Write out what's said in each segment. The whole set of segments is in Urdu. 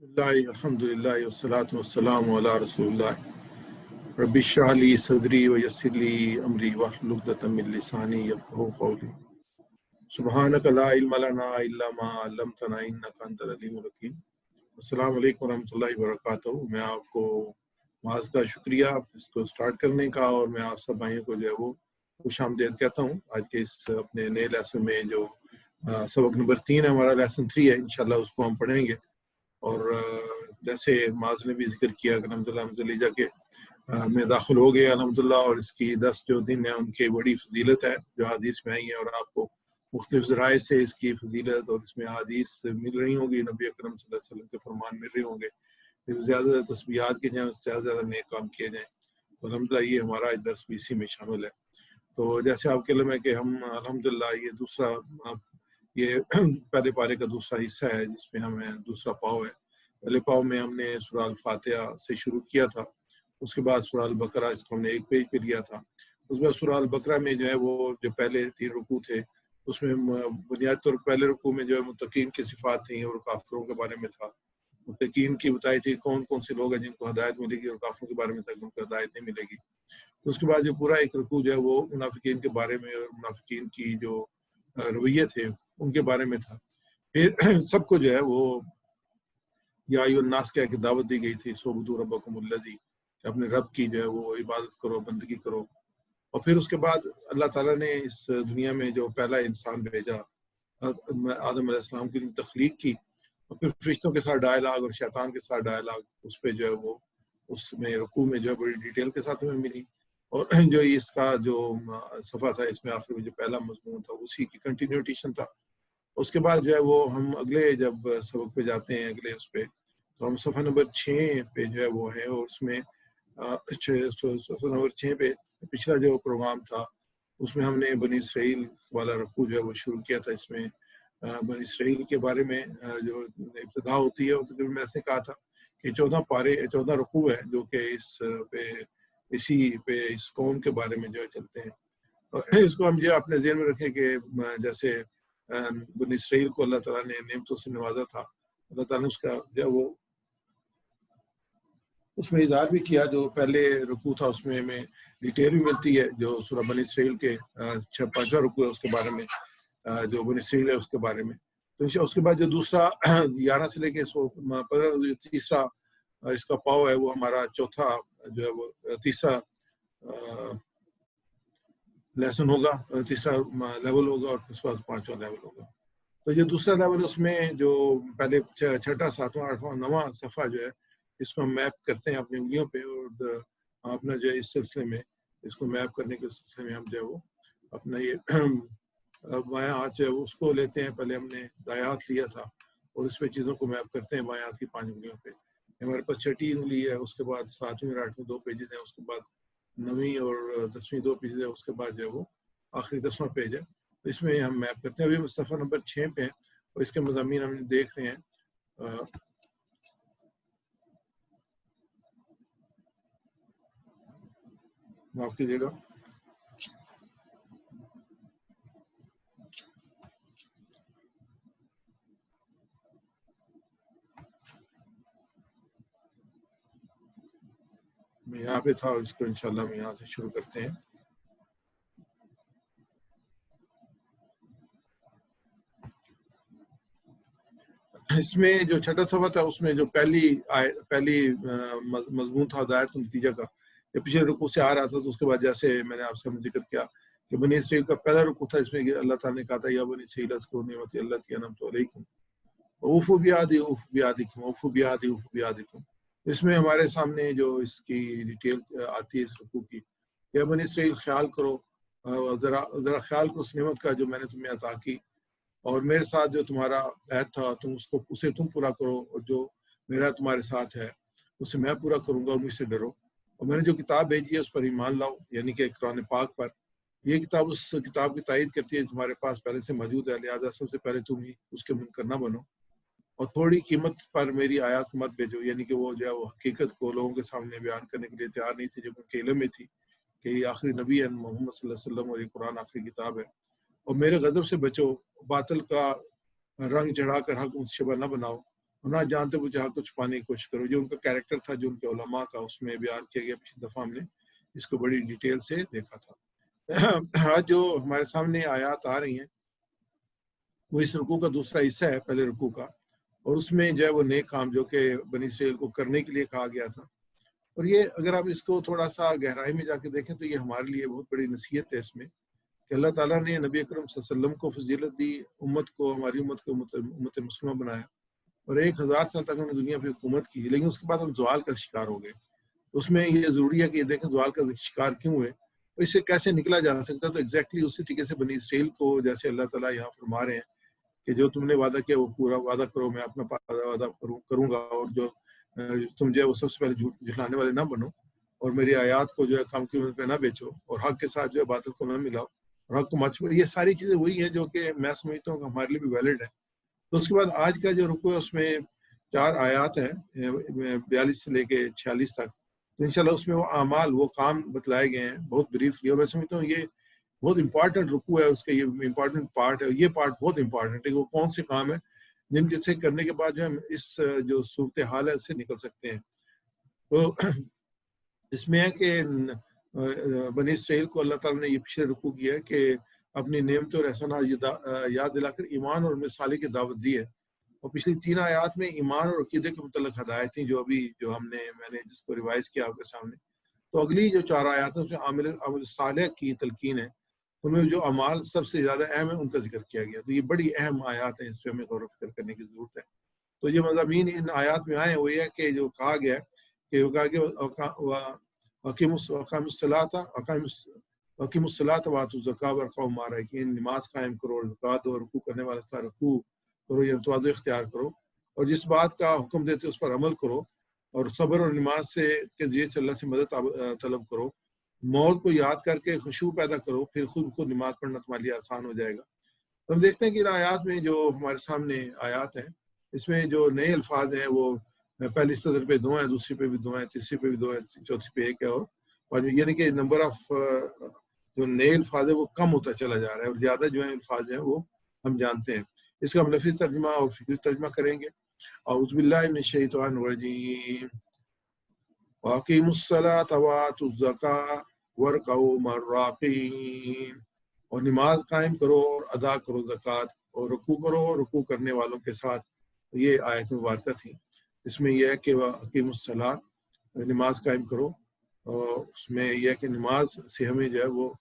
اللہ الحمدللہ والصلاۃ والسلام علی رسول اللہ رب اشرح لی صدری ویسر لی امری واحلل عقدۃ من لسانی یفقہوا قولی سبحانک لا علم لنا الا ما علمتنا انک انت العلیم الحکیم۔ السلام علیکم ورحمۃ اللہ وبرکاتہ۔ میں آپ کو معاذ کا شکریہ اس کو سٹارٹ کرنے کا، اور میں آپ سب بھائیوں کو جو ہے وہ خوش آمدید کہتا ہوں آج کے اس اپنے نئے لیسن میں۔ جو سبق نمبر 3 ہے ہمارا، لیسن 3 ہے، انشاءاللہ اس کو ہم پڑھیں گے۔ اور جیسے معاذ نے بھی ذکر کیا کہ الحمدللہ کے میں داخل ہو گیا الحمدللہ، اور اس کی 10 جو دن ہیں ان کی بڑی فضیلت ہے جو حدیث میں آئی ہیں، اور آپ کو مختلف ذرائع سے اس کی فضیلت اور اس میں حدیث مل رہی ہوں گی، نبی اکرم صلی اللہ علیہ وسلم کے فرمان مل رہے ہوں گے، زیادہ زیادہ تسبیحات کیے جائیں، زیادہ زیادہ نیک کام کیے جائیں، تو الحمدللہ یہ ہمارا درس بھی اسی میں شامل ہے۔ تو جیسے آپ کے علم ہے کہ ہم الحمدللہ یہ دوسرا یہ پہلے پارے کا دوسرا حصہ ہے جس میں ہمیں دوسرا پاؤ ہے۔ پہلے پاؤ میں ہم نے سورہ الفاتحہ سے شروع کیا تھا، اس کے بعد سورہ البقرہ، اس کو ہم نے ایک پیج پہ لیا تھا۔ اس بعد سورہ البقرہ میں جو ہے وہ جو پہلے 3 رکوع تھے اس میں بنیادی طور پہلے رکوع میں جو ہے متقین کی صفات تھیں اور کافروں کے بارے میں تھا۔ متقین کی بتائی تھی کون کون سے لوگ ہیں جن کو ہدایت ملے گی، اور کافروں کے بارے میں تھا جن کو ہدایت نہیں ملے گی۔ اس کے بعد جو پورا ایک رکوع جو ہے وہ منافقین کے بارے میں اور منافقین کی جو رویے تھے ان کے بارے میں تھا۔ پھر سب کو جو ہے وہ یا ایھا الناس کہہ کے دعوت دی گئی تھی، اعبدوا ربکم الذی، کہ اپنے رب کی جو ہے وہ عبادت کرو، بندگی کرو۔ اور پھر اس کے بعد اللہ تعالیٰ نے اس دنیا میں جو پہلا انسان بھیجا، آدم علیہ السلام کی تخلیق کی، اور پھر فرشتوں کے ساتھ ڈائلاگ اور شیطان کے ساتھ ڈائلاگ، اس پہ جو ہے وہ اس میں رکوع میں جو ہے بڑی ڈیٹیل کے ساتھ ہمیں ملی۔ اور جو اس کا جو صفحہ تھا، اس میں آخر میں جو پہلا مضمون تھا اسی کی کنٹینیوٹیشن تھا۔ اس کے بعد جو ہے وہ ہم اگلے جب سبق پہ جاتے ہیں، اگلے اس پہ، تو ہم صفحہ نمبر 6 پہ جو ہے وہ ہے، اور اس میں صفحہ نمبر 6 پہ پچھلا جو پروگرام تھا اس میں ہم نے بنی اسرائیل والا رکوع جو ہے وہ شروع کیا تھا۔ اس میں بنی اسرائیل کے بارے میں جو ابتدا ہوتی ہے، میں نے کہا تھا کہ 14 رکوع ہے جو کہ اسی پہ اس قوم کے بارے میں جو ہے چلتے ہیں۔ اور اس کو ہم جو اپنے ذہن میں رکھیں کہ جیسے بنی اسرائیل کو اللہ تعالیٰ نے نعمتوں سے نوازا تھا، اللہ تعالیٰ نے اس کا جو وہ اس میں اظہار بھی کیا۔ جو پہلے رکوع تھا اس میں ہمیں ڈیٹیل بھی ملتی ہے، جو سورہ بنی اسرائیل کے 5واں رکوع ہے اس کے بارے میں، جو بنی اسرائیل ہے اس کے بارے میں۔ تو اس کے بعد جو دوسرا 11 سے لے کے 15 تیسرا اس کا پاؤ ہے، وہ ہمارا چوتھا جو ہے وہ تیسرا لیسن ہوگا، تیسرا لیول ہوگا، اور اس کے بعد 5واں لیول ہوگا۔ تو یہ دوسرا لیول، اس میں جو پہلے 6واں 7واں 8واں 9واں صفحہ جو ہے اس کو ہم میپ کرتے ہیں اپنی انگلیوں پہ، اور اپنا جو ہے اس سلسلے میں اس کو میپ کرنے کے سلسلے میں ہم جو ہے وہ اپنا یہ بایاں ہاتھ جو ہے اس کو لیتے ہیں۔ پہلے ہم نے دایاں ہاتھ لیا تھا اور اس پہ چیزوں کو میپ کرتے ہیں بایاں ہاتھ کی 5 انگلیوں پہ۔ ہمارے پاس 6ٹھی انگلی ہے، اس کے بعد 7ویں اور 8ویں 2 پیجز ہیں، اس کے بعد 9ویں اور 10ویں 2 پیجز ہیں، اس کے بعد جو ہے وہ آخری 10واں پیج ہے۔ تو اس میں ہم میپ کرتے ہیں۔ ابھی صفحہ نمبر 6 پہ ہیں اور اس کے مضامین ہم دیکھ رہے ہیں۔ معاف کیجیے گا، میں یہاں پہ تھا، اور اس کو انشاءاللہ ہم یہاں سے شروع کرتے ہیں۔ اس میں جو 6واں صفحہ تھا اس میں جو پہلی مضمون تھا ہدایت النتیجہ کا، یہ پچھلے رکوع سے آ رہا تھا۔ تو اس کے بعد جیسے میں نے آپ سے ذکر کیا کہ بنی اسرائیل کا پہلا رکوع تھا، اس میں اللہ تعالیٰ نے کہا تھا یا بنی اسرائیل اذکروا نعمتی التی انعمت علیکم اوفوا بعہدی اوفوا بعہدکم اوفوا بعہدی اوفوا بعہدکم۔ اس میں ہمارے سامنے جو اس کی ڈیٹیل آتی ہے اس رکوع کی، یا بنی اسرائیل خیال کرو، ذرا خیال کرو اس نعمت کا جو میں نے تمہیں عطا کی، اور میرے ساتھ جو تمہارا عہد تھا اسے تم پورا کرو، اور جو میرا تمہارے ساتھ ہے اسے میں پورا کروں گا، اور مجھ سے ڈرو۔ اور میں نے جو کتاب بھیجی ہے اس پر ایمان لاؤ، یعنی کہ قرآن پاک پر۔ یہ کتاب اس کتاب کی تائید کرتی ہے تمہارے پاس پہلے سے موجود ہے، لہٰذا سب سے پہلے تم ہی اس کے منکر نہ بنو، اور تھوڑی قیمت پر میری آیات کو مت بھیجو، یعنی کہ وہ جو ہے وہ حقیقت کو لوگوں کے سامنے بیان کرنے کے لیے تیار نہیں تھے، جب ان کے علم میں تھی کہ یہ آخری نبی ہے محمد صلی اللہ علیہ وسلم، اور یہ قرآن آخری کتاب ہے۔ اور میرے غضب سے بچو، باطل کا رنگ چڑھا کر حق متشبہ نہ بناؤ، اور نہ جانتے بوجھے حق کو چھپانے کی کوشش کرو. جو ان کا کیریکٹر تھا جو ان کے علماء کا اس میں بیان کیا گیا, پچھلی دفعہ ہم نے اس کو بڑی ڈیٹیل سے دیکھا تھا. آج جو ہمارے سامنے آیات آ رہی ہیں وہ اس رکوع کا دوسرا حصہ ہے پہلے رکوع کا, اور اس میں جو ہے وہ نیک کام جو کہ بنی اسرائیل کو کرنے کے لیے کہا گیا تھا. اور یہ اگر آپ اس کو تھوڑا سا گہرائی میں جا کے دیکھیں تو یہ ہمارے لیے بہت بڑی نصیحت ہے اس میں کہ اللہ تعالیٰ نے نبی اکرم صلی اللہ علیہ وسلم کو فضیلت دی, امت کو, ہماری امت کو امت مسلمہ بنایا, اور 1000 سال تک ہم نے دنیا پہ حکومت کی, لیکن اس کے بعد ہم زوال کا شکار ہو گئے. اس میں یہ ضروری ہے کہ یہ دیکھیں زوال کا شکار کیوں ہوئے, اس سے کیسے نکلا جا سکتا ہے. تو ایگزیکٹلی اسی طریقے سے بنی اسرائیل کو جیسے اللہ تعالیٰ یہاں فرما رہے ہیں کہ جو تم نے وعدہ کیا وہ پورا وعدہ کرو, میں اپنا وعدہ کروں گا, اور جو تم جو ہے وہ سب سے پہلے جھٹلانے والے نہ بنو, اور میری آیات کو جو ہے کم قیمت پہ نہ بیچو, اور حق کے ساتھ جو ہے باطل کو نہ ملاؤ, اور حق کو مت چھپاؤ. یہ ساری چیزیں وہی ہیں جو کہ میں سمجھتا ہوں کہ ہمارے لیے بھی ویلڈ ہے. تو اس کے بعد آج کا جو رکوع ہے اس میں 4 آیات ہیں 42 سے لے کے 46 تک. تو انشاءاللہ اس میں وہ اعمال, وہ کام بتلائے گئے ہیں بہت بریفلی, اور میں سمجھتا ہوں یہ بہت امپارٹنٹ رکوع ہے, اس کا یہ امپارٹنٹ پارٹ ہے. یہ پارٹ بہت امپارٹنٹ ہے کہ وہ کون سے کام ہیں جن کے سے کرنے کے بعد جو ہم اس جو صورتحال ہے اس سے نکل سکتے ہیں. تو اس میں ہے کہ بنی اسرائیل کو اللہ تعالیٰ نے یہ پچھلے رکوع کیا ہے کہ اپنی نعمتوں اور احسانات یاد دلا کر ایمان اور مثالی کی دعوت دی ہے. اور پچھلی 3 آیات میں ایمان اور عقیدے کے متعلق ہدایت تھیں جو میں نے جس کو ریوائز کیا آپ کے سامنے. تو اگلی جو 4 آیات ہیں اس میں عمل صالح کی تلقین ہے, ان میں جو اعمال سب سے زیادہ اہم ہے ان کا ذکر کیا گیا. تو یہ بڑی اہم آیات ہیں, اس پہ ہمیں غور و فکر کرنے کی ضرورت ہے. تو یہ مضامین ان آیات میں آئے وہ یہ ہے کہ جو کہا گیا ہے کہ وہ کہا کہ حکیم الصلاۃ وآتوا الزکوٰۃ وارکعوا مع الراکعین, نماز قائم کرو, زکوٰۃ دو, رکوع کرنے والا تھا رکوع کرو, یہ تواضع اختیار کرو, اور جس بات کا حکم دیتے اس پر عمل کرو, اور صبر اور نماز کے ذریعے سے اللہ سے مدد طلب کرو, موت کو یاد کر کے خشوع پیدا کرو, پھر خود نماز پڑھنا تمہارے لیے آسان ہو جائے گا. تو ہم دیکھتے ہیں کہ ان آیات میں جو ہمارے سامنے آیات ہیں اس میں جو نئے الفاظ ہیں وہ پہلی صدر پہ 2 ہیں, دوسری پہ بھی 2 ہیں, تیسری پہ بھی 2 ہیں, چوتھی پہ 1 ہے, اور یعنی کہ نمبر آف جو نئے الفاظ ہے وہ کم ہوتا چلا جا رہا ہے, اور زیادہ جو ہیں الفاظ ہیں وہ ہم جانتے ہیں. اس کا ہم لفظی ترجمہ اور فکری ترجمہ کریں گے. اعوذ باللہ من الشیطان الرجیم, وَأَقِیمُوا الصَّلَاةَ وَآتُوا الزَّکَاةَ وَارْکَعُوا مَعَ الرَّاکعِینَ, اور نماز قائم کرو اور ادا کرو زکوٰۃ, اور رکوع کرو اور رکوع کرنے والوں کے ساتھ. یہ آیت مبارکہ تھی. اس میں یہ ہے کہ وَأَقِیمُوا الصَّلَاةَ, نماز قائم کرو, اور اس میں یہ ہے کہ نماز سے ہمیں جو ہے وہ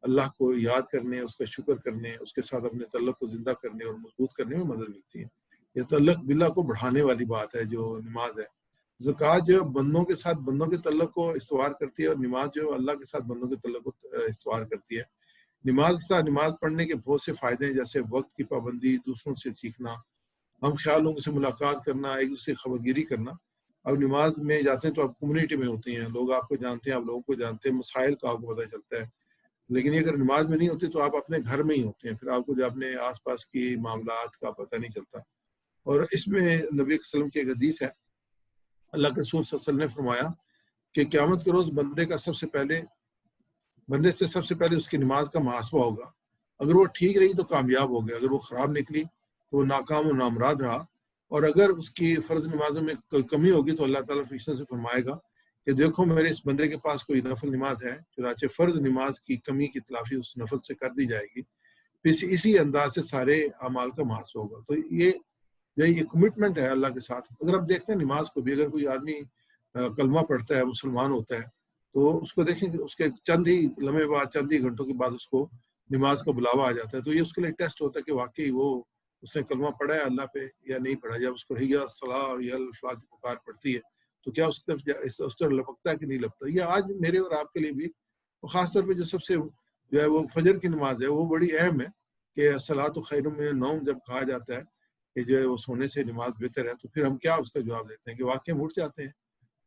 اللہ کو یاد کرنے, اس کا شکر کرنے, اس کے ساتھ اپنے تعلق کو زندہ کرنے اور مضبوط کرنے میں مدد ملتی ہے. یہ تعلق باللہ کو بڑھانے والی بات ہے جو نماز ہے. زکوٰۃ جو بندوں کے ساتھ بندوں کے تعلق کو استوار کرتی ہے, اور نماز جو اللہ کے ساتھ بندوں کے تعلق کو استوار کرتی ہے. نماز کے ساتھ نماز پڑھنے کے بہت سے فائدے ہیں, جیسے وقت کی پابندی, دوسروں سے سیکھنا, ہم خیال لوگوں سے ملاقات کرنا, ایک دوسرے سے خبرگیری کرنا. اب نماز میں جاتے ہیں تو آپ کمیونٹی میں ہوتے ہیں, لوگ آپ کو جانتے ہیں, آپ لوگوں کو جانتے ہیں, مسائل کا آپ کو پتہ چلتا ہے. لیکن یہ اگر نماز میں نہیں ہوتی تو آپ اپنے گھر میں ہی ہوتے ہیں, پھر آپ کو جو اپنے آس پاس کی معاملات کا پتہ نہیں چلتا. اور اس میں نبی صلی اللہ علیہ وسلم کی ایک حدیث ہے, اللہ کے رسول صلی اللہ علیہ وسلم نے فرمایا کہ قیامت کے روز بندے سے سب سے پہلے اس کی نماز کا محاسبہ ہوگا. اگر وہ ٹھیک رہی تو کامیاب ہو گیا, اگر وہ خراب نکلی تو وہ ناکام و نامراد رہا. اور اگر اس کی فرض نمازوں میں کوئی کمی ہوگی تو اللہ تعالیٰ فرشتوں سے فرمائے گا کہ دیکھو میرے اس بندے کے پاس کوئی نفل نماز ہے, چنانچہ فرض نماز کی کمی کی تلافی اس نفل سے کر دی جائے گی. پھر اسی انداز سے سارے اعمال کا محاسبہ ہوگا. تو یہ کمٹمنٹ ہے اللہ کے ساتھ. اگر آپ دیکھتے ہیں نماز کو بھی, اگر کوئی آدمی کلمہ پڑھتا ہے, مسلمان ہوتا ہے, تو اس کو دیکھیں کہ اس کے چند ہی لمحے بعد, چند ہی گھنٹوں کے بعد اس کو نماز کا بلاوا آ جاتا ہے. تو یہ اس کے لیے ٹیسٹ ہوتا ہے کہ واقعی وہ اس نے کلمہ پڑھا ہے اللہ پہ یا نہیں پڑھا. جب اس کو حی الصلاۃ یا الفلاح کی پکار پڑتی ہے تو کیا اس طرف لپکتا ہے کہ نہیں لپکتا. یہ آج میرے اور آپ کے لیے بھی, خاص طور پہ جو سب سے جو ہے وہ فجر کی نماز ہے وہ بڑی اہم ہے کہ الصلاۃ خیر من النوم جب کہا جاتا ہے کہ جو ہے وہ سونے سے نماز بہتر ہے, تو پھر ہم کیا اس کا جواب دیتے ہیں کہ واقعی ہم اٹھ جاتے ہیں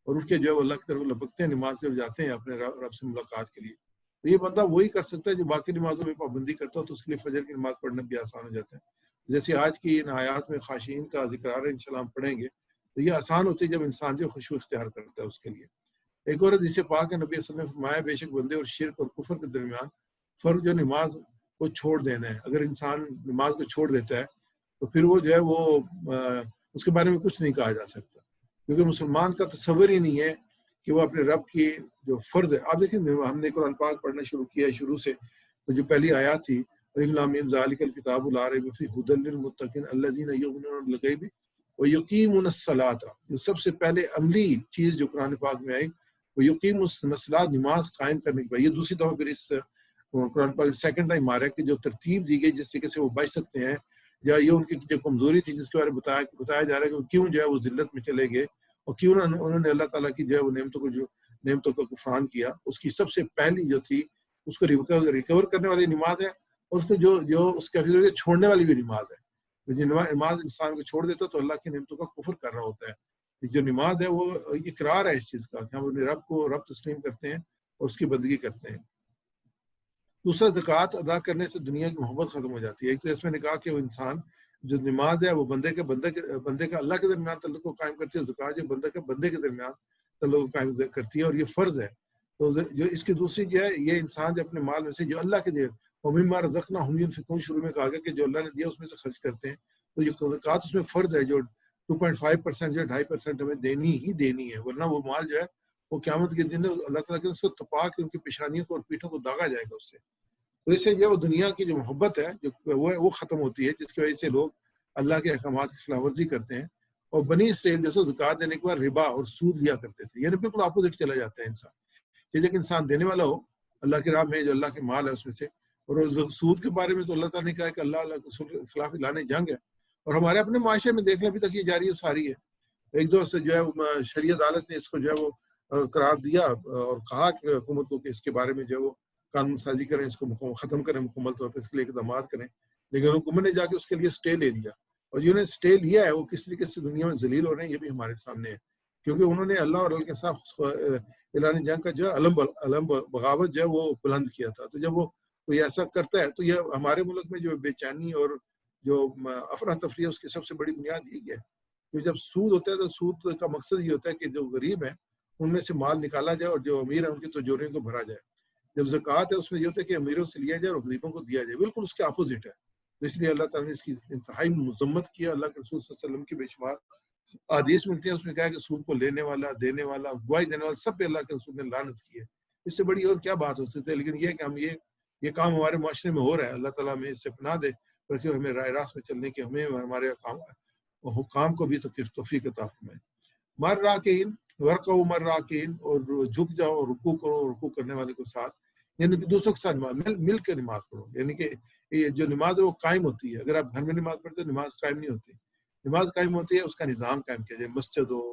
اور اٹھ کے جو ہے وہ اللہ کی طرف لپکتے ہیں, نماز سے جاتے ہیں اپنے رب سے ملاقات کے لیے. تو یہ بندہ وہی کر سکتا ہے جو باقی نمازوں میں پابندی کرتا ہے, تو اس کے لیے فجر کی نماز پڑھنا بھی آسان ہو جاتا ہے. جیسے آج کی ان آیات میں خاشعین کا ذکر آ رہا ہے, انشاءاللہ ہم پڑھیں گے. تو یہ آسان ہوتی ہے جب انسان جو خشوع اختیار کرتا ہے اس کے لیے. ایک اور حدیث پاک ہے, نبی صلی اللہ علیہ وسلم نے فرمایا بے شک بندے اور شرک اور کفر کے درمیان فرق جو نماز کو چھوڑ دینا ہے. اگر انسان نماز کو چھوڑ دیتا ہے تو پھر وہ جو ہے وہ اس کے بارے میں کچھ نہیں کہا جا سکتا، کیونکہ مسلمان کا تصور ہی نہیں ہے کہ وہ اپنے رب کی جو فرض ہے. آپ دیکھیں ہم نے قرآن پاک پڑھنا شروع کیا شروع سے، تو جو پہلی آیات تھی الف لام میم ذالک الکتاب لا ریب فیہ ھدی للمتقین الذین یؤمنون بالغیب ویقیمون الصلاۃ. جو سب سے پہلے عملی چیز جو قرآن پاک میں آئی وہ یقیم الصلاۃ، نماز قائم کرنے کی بات. یہ دوسری دفعہ پھر اس قرآن پاک سیکنڈ ٹائم آ رہا ہے کہ جو ترتیب دی گئی جس طریقے سے وہ بچ سکتے ہیں، یا یہ ان کی جو کمزوری تھی جس کے بارے میں بتایا جا رہا ہے کہ کیوں جو ہے وہ ذلت میں چلے گئے اور کیوں انہوں نے اللہ تعالیٰ کی جو ہے وہ نعمتوں کا کفران کیا. اس کی سب سے پہلی جو تھی اس کو ریکور کرنے والی نماز ہے، اور اس کو جو اس کا چھوڑنے والی بھی نماز ہے. جو نماز انسان کو چھوڑ دیتا تو اللہ کی نعمتوں کا کفر کر رہا ہوتا ہے. جو نماز ہے وہ اقرار ہے اس چیز کا کہ ہم اپنے رب کو رب تسلیم کرتے ہیں اور اس کی بندگی کرتے ہیں. دوسرا زکوٰۃ ادا کرنے سے دنیا کی محبت ختم ہو جاتی ہے. ایک تو اس میں نے کہا کہ وہ انسان جو نماز ہے وہ بندے کا اللہ کے درمیان تعلق کو قائم کرتی ہے، زکوٰۃ جو بندے کے درمیان تعلق کو قائم کرتی ہے، اور یہ فرض ہے. تو جو اس کی دوسری جو ہے یہ انسان جو اپنے مال میں سے جو اللہ کے دے وَمِمَّا رَزَقْنَاهُمْ يُنْفِقُونَ شروع میں کہا گیا کہ جو اللہ نے دیا اس میں سے خرچ کرتے ہیں. تو یہ زکوٰۃ اس میں فرض ہے جو 2.5% جو 2.5% ہمیں دینی ہی دینی ہے، ورنہ وہ مال جو ہے وہ قیامت کے دن اللہ تعالیٰ کے اس کو تپا کے ان کی پیشانیوں کو اور پیٹھوں کو داغا جائے گا اس سے. تو اس سے جو دنیا کی جو محبت ہے جو وہ ختم ہوتی ہے، جس کی وجہ سے لوگ اللہ کے احکامات کی خلاف ورزی کرتے ہیں. اور بنی اسرائیل جیسے زکوٰۃ دینے کے بعد ربا اور سود لیا کرتے تھے، یعنی بالکل اپوزٹ چلا جاتا ہے انسان. کہ جب انسان دینے والا ہو اللہ کی راہ میں جو اللہ کے مال ہے اس میں سے، اور سود کے بارے میں تو اللہ تعالیٰ نے کہا کہ اللہ کے خلاف اعلان جنگ ہے. اور ہمارے اپنے معاشرے میں دیکھ لیں ابھی تک یہ جاری و ساری ہے. ایک دو سے جو ہے شریعت عدالت نے اس کو جو ہے وہ قرار دیا اور کہا کہ حکومت کو کہ اس کے بارے میں جو ہے وہ قانون سازی کریں، اس کو ختم کریں مکمل طور پر، اس کے لیے اقدامات کریں. لیکن حکومت نے جا کے اس کے لیے اسٹے لے لیا، اور جنہوں نے اسٹے لیا ہے وہ کس طریقے سے دنیا میں ذلیل ہو رہے ہیں یہ بھی ہمارے سامنے ہے. کیونکہ انہوں نے اللہ اور اللہ کے ساتھ اعلان جنگ کا جو ہے علم بغاوت جو ہے وہ بلند کیا تھا. تو جب وہ کوئی ایسا کرتا ہے تو یہ ہمارے ملک میں جو بے چینی اور جو افراتفری ہے اس کی سب سے بڑی بنیاد یہی ہے کہ جب سود ہوتا ہے تو سود کا مقصد یہ ہوتا ہے کہ جو غریب ہیں ان میں سے مال نکالا جائے اور جو امیر ہیں ان کی تجوریوں کو بھرا جائے. جب زکوٰۃ ہے اس میں یہ ہوتا ہے کہ امیروں سے لیا جائے اور غریبوں کو دیا جائے، بالکل اس کے اپوزٹ ہے. اس لیے اللہ تعالیٰ نے اس کی انتہائی مذمت کیا. اللہ کے رسول صلی اللہ علیہ وسلم کی بے شمار احادیث ملتی ہیں، اس میں کہا کہ سود کو لینے والا، دینے والا، گواہی دینے والا، سب پہ اللہ کے رسول نے لعنت کی ہے. اس سے بڑی اور کیا بات ہو سکتی ہے؟ لیکن یہ کہ ہم یہ کام ہمارے معاشرے میں ہو رہا ہے. اللہ تعالیٰ ہمیں اس سے پناہ دے، بلکہ ہمیں راہ راست میں چلنے کے ہمیں ہمارے حکام کو بھی توفیق عطا فرمائے. مر راکین ورقو مر راکین، اور جھک جاؤ، رکوع کرو، رکوع کرنے والے کے ساتھ، یعنی کہ دوسروں کے ساتھ مل کے نماز پڑھو. یعنی کہ یہ جو نماز ہے وہ قائم ہوتی ہے. اگر آپ گھر میں نماز پڑھتے ہیں نماز قائم نہیں ہوتی. نماز قائم ہوتی ہے اس کا نظام قائم کیا جائے، مسجد ہو،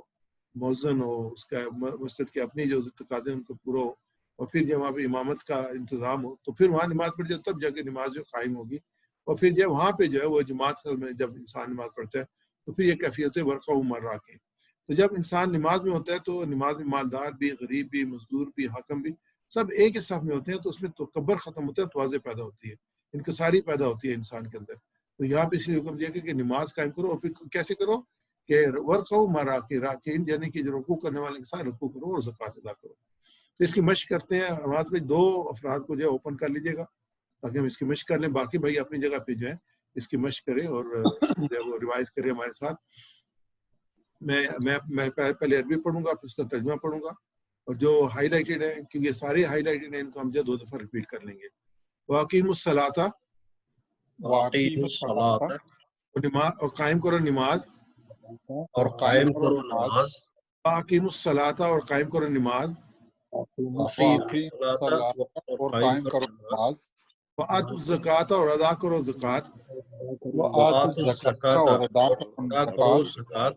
مؤذن ہو، اس کا مسجد کے اپنی جو تقاضے ان کو پورا ہو، اور پھر جب وہاں پہ امامت کا انتظام ہو تو پھر وہاں نماز پڑھ جائے، تب جا کے نماز جو قائم ہوگی. اور پھر جب وہاں پہ جو ہے وہ جماعت میں جب انسان نماز پڑھتا ہے تو پھر یہ کیفیت ورقہ مر راکین. تو جب انسان نماز میں ہوتا ہے تو نماز میں مالدار بھی، غریب بھی، مزدور بھی، حاکم بھی، سب ایک ہی صف میں ہوتے ہیں. تو اس میں تکبر ختم ہوتا ہے، تواضع پیدا ہوتی ہے، انکساری پیدا ہوتی ہے انسان کے اندر. تو یہاں پہ اس لیے حکم دیا کہ نماز قائم کرو. اور پھر کیسے کرو کہ ورقہ مر راکین، یعنی کہ جو رکوع کرنے والے کے ساتھ رکوع کرو اور زکوٰۃ ادا کرو. تو اس کی مشق کرتے ہیں. آواز میں 2 افراد کو جو ہے اوپن کر لیجیے گا تاکہ ہم اس کی مشق کر لیں. باقی بھائی اپنی جگہ پہ جو ہے اس کی مشق کریں اور جو ہے وہ ریوائز کریں ہمارے ساتھ. میں پہلے عربی پڑھوں گا، پھر اس کا ترجمہ پڑھوں گا، اور جو ہائی لائٹڈ ہیں کیونکہ یہ سارے ہائی لائٹڈ ہیں ان کو ہم جو 2 دفعہ ریپیٹ کر لیں گے. واقیم الصلاۃ، اور قائم کرو نماز، اور قائم کرو نماز، واقیم الصلاۃ، اور قائم کرو نماز، اور قائم کرو نماز، وآتوا الزکوٰۃ، اور ادا کرو زکوٰۃ، وآتوا الزکوٰۃ، اور ادا کرو زکوٰۃ،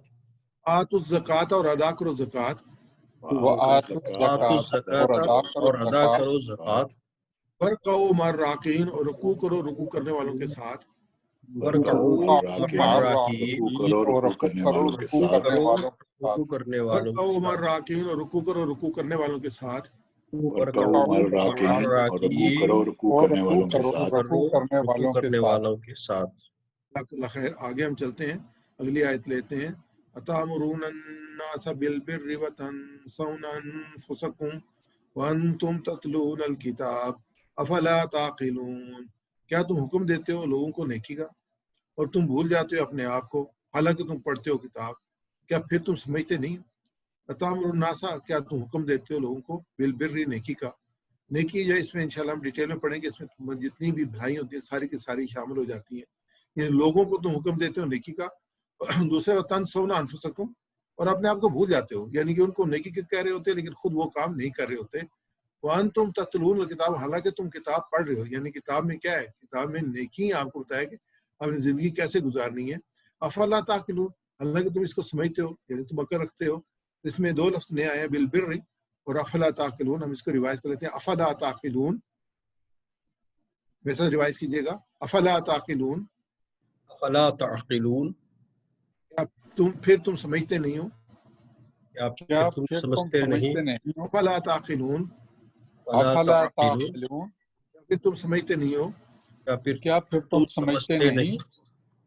آتوا الزکوٰۃ، اور ادا کرو زکوٰۃ، وآتوا الزکوٰۃ، اور ادا کرو زکوٰۃ، ورکعوا مع الراکعین، اور رکوع کرو رکوع کرنے والوں کے ساتھ، ورکعوا مع الراکعین، اور رکوع کرنے والوں کے ساتھ، رکوع کرنے والوں مع الراکعین، اور رکوع کرو رکوع کرنے والوں کے ساتھ، ورکعوا مع الراکعین، اور رکوع کرو رکوع کرنے والوں کے ساتھ، رکوع کرنے والوں کے ساتھ. اللہ خیر. آگے ہم چلتے ہیں، اگلی آیت لیتے ہیں. اتامرون الناس بالبر وتنسون انفسکم وانتم تتلون الکتاب افلا تعقلون. کیا تم حکم دیتے ہو لوگوں کو نیکی کا اور تم بھول جاتے ہو اپنے آپ کو حالانکہ تم پڑھتے ہو کتاب، کیا پھر تم سمجھتے نہیں؟ اتامرون الناسا، کیا تم حکم دیتے ہو لوگوں کو بالبر، نیکی کا۔ نیکی جو ہے اس میں انشاءاللہ ہم ڈیٹیل میں پڑھیں گے، اس میں جتنی بھی بھلائی ہوتی ہیں ساری کی ساری شامل ہو جاتی ہیں، یعنی لوگوں کو تم حکم دیتے ہو نیکی کا۔ دوسرے تنسون انفسکم، اور اپنے آپ کو بھول جاتے ہو، یعنی کہ ان کو نیکی کے کہہ رہے ہوتے لیکن خود وہ کام نہیں کر رہے ہوتے۔ وانتم تتلون الکتاب، حالانکہ تم کتاب پڑھ رہے ہو، یعنی کتاب میں کیا ہے؟ کتاب میں نیکی آپ کو بتایا کہ اپنی زندگی کیسے گزارنی ہے۔ افلا تعقلون، حالانکہ تم اس کو سمجھتے ہو، یعنی تم عقل رکھتے ہو۔ اس میں دو لفظ نئے آئے ہیں، بالبر اور افلا تعقلون، ہم اس کو ریوائز کر لیتے ہیں، افلا تعقلون، ویسا ریوائز کیجیے گا، افلا تعقلون، افلا تعقلون، پھر تم سمجھتے نہیں ہو، کیا تم سمجھتے نہیں؟ افلا تعقلون، افلا تعقلون، پھر تم سمجھتے نہیں ہو، کیا پھر تم سمجھتے نہیں؟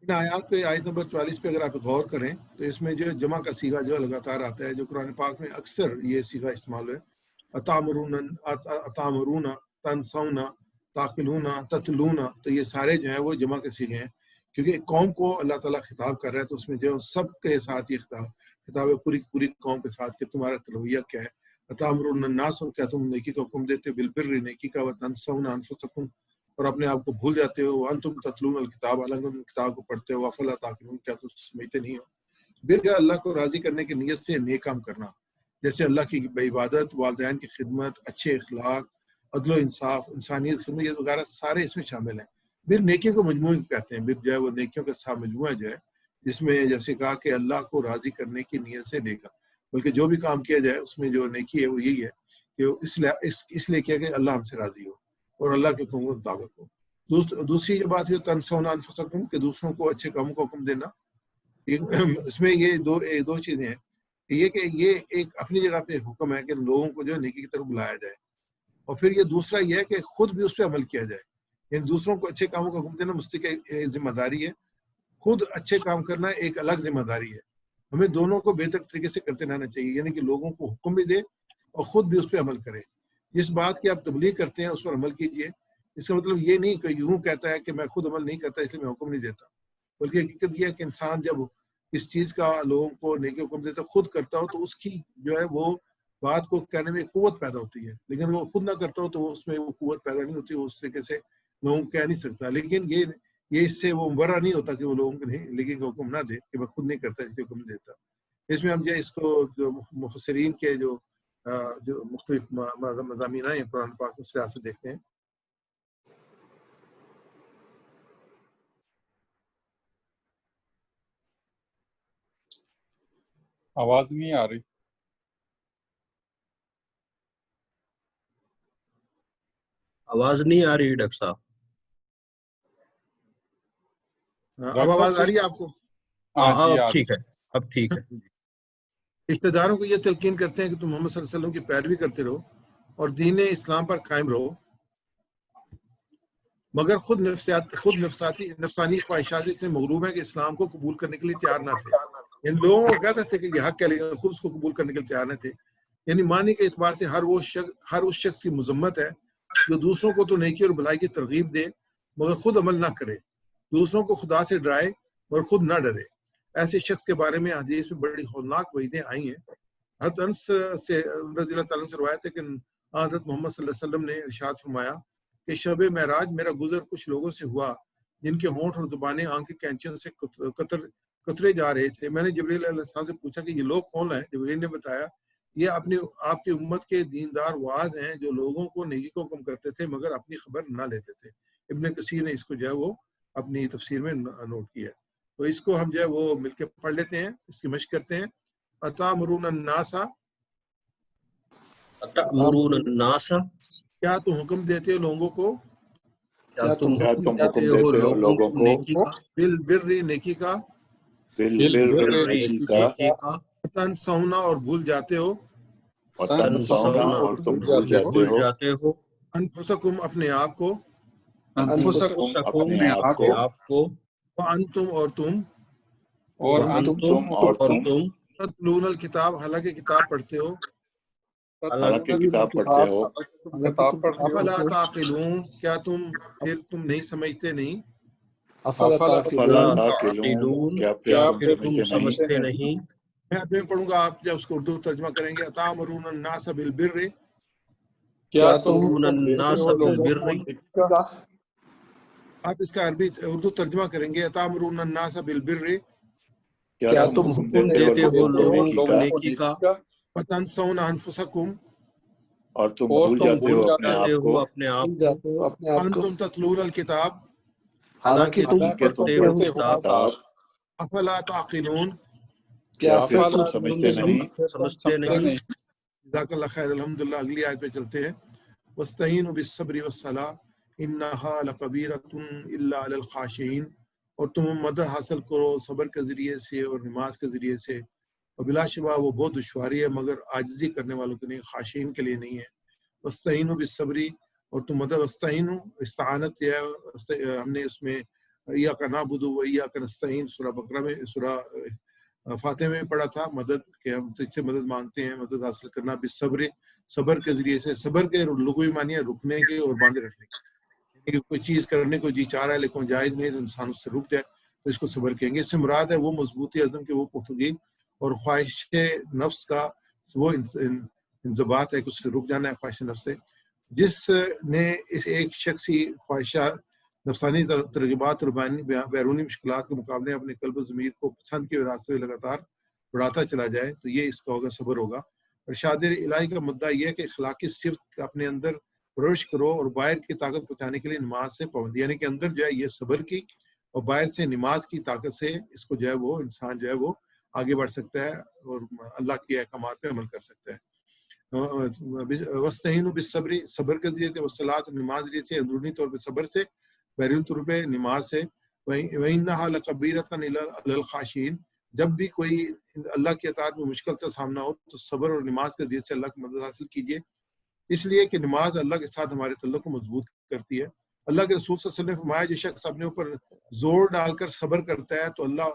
ان آیات پہ، آیت نمبر 44 پہ اگر آپ غور کریں تو اس میں جو جمع کا صیغہ جو لگاتار آتا ہے، جو قرآن پاک میں اکثر یہ صیغہ استعمال ہے، اتامرون، تنسون، تاقلون، تتلون، تو یہ سارے جو ہیں وہ جمع کے صیغے ہیں، کیونکہ ایک قوم کو اللہ تعالیٰ خطاب کر رہا ہے، تو اس میں جو سب کے ساتھ یہ خطاب ہے، پوری قوم کے ساتھ، کہ تمہارا تلویہ کیا ہے۔ اتامرون الناس، کیا تم نیکی کا حکم دیتے ہو، بالبر، نیکی کا، وتنسون انفسکم، اور اپنے آپ کو بھول جاتے ہو، وانتم تتلون الکتاب، حالانکہ تم کتاب کو پڑھتے ہو، افلا تعقلون، کیا تم سمجھتے نہیں ہو۔ بر ہے اللہ کو راضی کرنے کی نیت سے نیک کام کرنا، جیسے اللہ کی عبادت، والدین کی خدمت، اچھے اخلاق، عدل و انصاف، انسانیت خدمت، یہ وغیرہ سارے اس میں شامل ہیں۔ بر نیکی کو مجموعی کہتے ہیں، بر جو ہے وہ نیکیوں کا سا مجموعہ جو ہے، جس میں جیسے کہا کہ اللہ کو راضی کرنے کی نیت سے نیکا، بلکہ جو بھی کام کیا جائے اس میں جو نیکی ہے وہ یہی ہے کہ اس لیے کیا کہ اللہ ہم سے راضی ہو اور اللہ کے حکم کو مطابق ہو۔ دوسری یہ بات ہے تنسون انفسکم، کہ دوسروں کو اچھے کاموں کا حکم دینا۔ اس میں یہ دو چیزیں ہیں، کہ یہ ایک اپنی جگہ پہ حکم ہے کہ لوگوں کو جو نیکی کی طرف بلایا جائے، اور پھر یہ دوسرا یہ ہے کہ خود بھی اس پہ عمل کیا جائے، یعنی دوسروں کو اچھے کاموں کا حکم دینا مستقل ذمہ داری ہے، خود اچھے کام کرنا ایک الگ ذمہ داری ہے۔ ہمیں دونوں کو بہتر طریقے سے کرتے رہنا چاہیے، یعنی کہ لوگوں کو حکم بھی دے اور خود بھی اس پہ عمل کرے۔ جس بات کی آپ تبلیغ کرتے ہیں اس پر عمل کیجیے، اس کا مطلب یہ نہیں کہ یوں کہتا ہے کہ میں خود عمل نہیں کرتا اس لیے میں حکم نہیں دیتا، بلکہ حقیقت یہ ہے کہ انسان جب اس چیز کا لوگوں کو نیکی حکم دیتا خود کرتا ہو تو اس کی جو ہے وہ بات کو کہنے میں قوت پیدا ہوتی ہے، لیکن وہ خود نہ کرتا ہو تو اس میں وہ قوت پیدا نہیں ہوتی، وہ اس طریقے سے لوگوں کو کہہ نہیں سکتا، لیکن یہ اس سے وہ مبرہ نہیں ہوتا کہ وہ لوگوں کو نہیں لیکن کا حکم نہ دے کہ میں خود نہیں کرتا اس لیے حکم دیتا۔ اس میں ہم جو اس کو جو مفسرین کے جو مختلف مضامین ہیں قرآن پاک میں سے دیکھتے ہیں۔ آواز نہیں آ رہی۔ آواز نہیں آ رہی ڈاکٹر صاحب؟ اب آواز آ رہی ہے آپ کو؟ اب ٹھیک ہے، اب ٹھیک ہے۔ رشتہ داروں کو یہ تلقین کرتے ہیں کہ تم محمد صلی اللہ علیہ وسلم کی پیروی کرتے رہو اور دین اسلام پر قائم رہو، مگر خود نفسانی خواہشات اتنے مغلوب ہیں کہ اسلام کو قبول کرنے کے لیے تیار نہ تھے۔ ان لوگوں کو کہتے تھے کہ یہ حق ہے لیکن خود اس کو قبول کرنے کے لیے تیار نہ تھے، یعنی معنی کے اعتبار سے ہر اس شخص کی مذمت ہے جو دوسروں کو تو نیکی اور بھلائی کی ترغیب دے مگر خود عمل نہ کرے، دوسروں کو خدا سے ڈرائے مگر خود نہ ڈرے۔ ایسے شخص کے بارے میں حدیث میں بڑی ہولناک وعیدیں آئی ہیں۔ حضرت انس سے رضی اللہ تعالیٰ سے روایت ہے کہ حضرت محمد صلی اللہ علیہ وسلم نے ارشاد فرمایا کہ شب معراج میرا گزر کچھ لوگوں سے ہوا جن کے ہونٹ اور زبانیں آنکھ کی کینچیوں سے قطرے جا رہے تھے۔ میں نے جبریل علیہ السلام سے پوچھا کہ یہ لوگ کون ہیں؟ جبریل نے بتایا یہ آپ کی امت کے دیندار واعظ ہیں جو لوگوں کو نیکی کو حکم کرتے تھے مگر اپنی خبر نہ لیتے تھے۔ ابن کثیر نے اس کو جو ہے وہ اپنی تفسیر میں نوٹ کیا ہے، تو اس کو ہم جو ہے وہ مل کے پڑھ لیتے ہیں، اس کی مشق کرتے ہیں۔ اتامرون الناس، اتأمرون الناس، کیا تم حکم دیتے ہو لوگوں کو، کیا تم حکم دیتے ہو لوگوں کو نیکی کا، بالبر، نیکی کا، بالبر، نیکی کا، تنسونا، اور بھول جاتے ہو، تنسونا، اور تم بھول جاتے ہو، انفسکم، اپنے آپ کو، انفسکم، اپنے آپ کو، وانتم، اور تم، وانتم، اور تم، تتلون الکتاب، حالانکہ کتاب پڑھتے ہو، حالانکہ کتاب پڑھتے ہو، افلا تعقلون، کیا تم نہیں سمجھتے نہیں، افلا تعقلون، کیا پھر تم سمجھتے نہیں؟ میں پڑھوں گا، آپ جب اس کو اردو ترجمہ کریں گے. اتامرون الناس بالبر، کیا تم تأمرون الناس بالبر، آپ اس کا عربی اردو ترجمہ کریں گے. اتامرون الناس بالبر کیا تم حکم دیتے ہو لوگوں کو نیکی کا، وتنسون انفسکم اور تم بھول جاتے ہو اپنے آپ کو، وانتم تتلون الکتاب حالانکہ تم پڑھتے ہو کتاب، افلا تعقلون. کیا پھر تم سمجھتے نہیں؟ جزاک اللہ خیر. الحمدللہ. اگلی آیت پہ چلتے ہیں. وَاسْتَعِينُوا بِالصَّبْرِ وَالصَّلَاةِ إِنَّهَا لَكَبِيرَةٌ إِلَّا عَلَى الْخَاشِعِينَ، اور تم مدد حاصل کرو صبر کے ذریعے سے اور نماز کے ذریعے سے، اور بلا شبہ وہ بہت دشواری ہے مگر عاجزی کرنے والوں کے نہیں، خاشعین کے لیے نہیں ہے. وَاسْتَعِينُوا بِالصَّبْرِ، اور تم مدد. وَاسْتَعِينُوا استعانت یہ ہے، ہم نے اس میں ایاک نعبد و ایاک نستعین سورہ بقرہ میں، سورہ فاتحہ میں پڑھا تھا، مدد کہ ہم تجھ سے مدد مانگتے ہیں، مدد حاصل کرنا بالصبر، صبر کے ذریعے سے. صبر کے لغوی معنی ہے رکنے کے اور باندھے رکھنے کے، یعنی کوئی چیز کرنے کو جی چاہ رہا ہے لیکن جائز نہیں تو انسان اس سے رک جائے تو اس کو صبر کہیں گے. اس سے مراد ہے وہ مضبوطی عزم کے، وہ پختگی اور خواہش نفس کا وہ انضباط ہے کہ اس سے رک جانا ہے خواہش نفس سے. جس نے اس ایک شخصی خواہشات، نفسانی ترغیبات اور بیرونی مشکلات کے مقابلے اپنے قلب و ضمیر کو پسند کے راستے میں لگاتار بڑھاتا چلا جائے تو یہ اس کا ہوگا صبر ہوگا. ارشاد الہی کا مدعا یہ ہے کہ اخلاقی صفت اپنے اندر پرورش کرو اور باہر کی طاقت پہنچانے کے لیے نماز سے پابندی، یعنی کہ اندر جو ہے یہ صبر کی اور باہر سے نماز کی طاقت سے اس کو جو ہے وہ انسان جو ہے وہ آگے بڑھ سکتا ہے اور اللہ کے احکامات پہ عمل کر سکتا ہے. وَاسْتَعِينُوا بِالصَّبْرِ، صبر کے ذریعے سے، وَالصَّلَاةِ، نماز ذریعے سے، اندرونی طور پہ صبر سے، بیرونی طور پہ نماز سے. وَإِنَّهَا لَكَبِيرَةٌ إِلَّا عَلَى الْخَاشِعِينَ، جب بھی کوئی اللہ کی اطاعت میں مشکل کا سامنا ہو تو صبر اور نماز کے ذریعے سے اللہ کی مدد حاصل کیجیے، اس لیے کہ نماز اللہ کے ساتھ ہمارے تعلق کو مضبوط کرتی ہے. اللہ کے رسول صلی اللہ علیہ وسلم نے فرمایا جو شخص اپنے اوپر زور ڈال کر صبر کرتا ہے تو اللہ